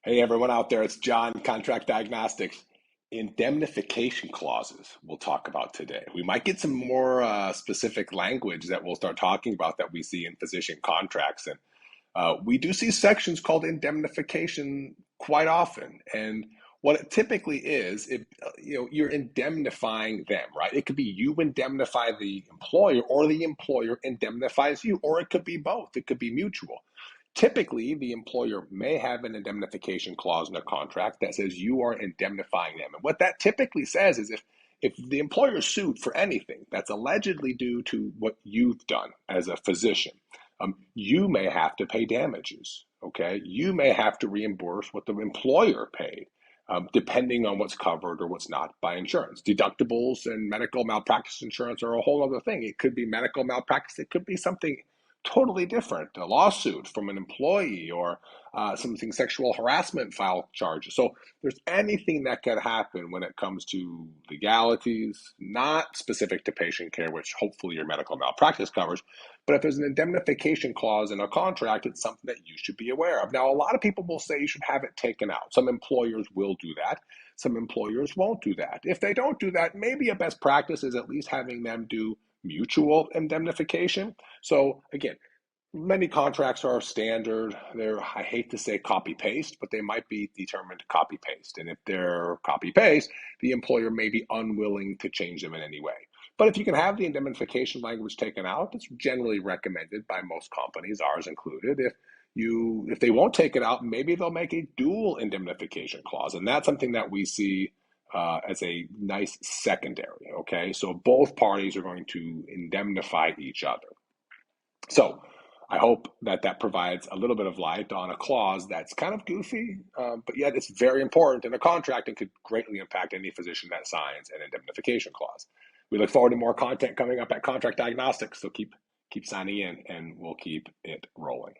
Hey, everyone out there, it's John, Contract Diagnostics. Indemnification clauses we'll talk about today. We might get some more specific language that we'll start talking about that we see in physician contracts. And we do see sections called indemnification quite often. And what it typically is, you're indemnifying them, right? It could be you indemnify the employer or the employer indemnifies you, or it could be both. It could be mutual. Typically, the employer may have an indemnification clause in a contract that says you are indemnifying them. And what that typically says is if the employer is sued for anything that's allegedly due to what you've done as a physician, you may have to pay damages, okay? You may have to reimburse what the employer paid, depending on what's covered or what's not by insurance. Deductibles and medical malpractice insurance are a whole other thing. It could be medical malpractice. It could be something totally different, a lawsuit from an employee or something sexual harassment file charges. So there's anything that could happen when it comes to legalities, not specific to patient care, which hopefully your medical malpractice covers. But if there's an indemnification clause in a contract, it's something that you should be aware of. Now, a lot of people will say you should have it taken out. Some employers will do that. Some employers won't do that. If they don't do that, maybe a best practice is at least having them do mutual indemnification. So again, many contracts are standard. They're, I hate to say copy paste, but they might be determined to copy paste. And if they're copy paste, the employer may be unwilling to change them in any way. But if you can have the indemnification language taken out, it's generally recommended by most companies, ours included. If they won't take it out, maybe they'll make a dual indemnification clause. And that's something that we see as a nice secondary, okay? So both parties are going to indemnify each other. So I hope that that provides a little bit of light on a clause that's kind of goofy, but yet it's very important in a contract and could greatly impact any physician that signs an indemnification clause. We look forward to more content coming up at Contract Diagnostics, so keep signing in and we'll keep it rolling.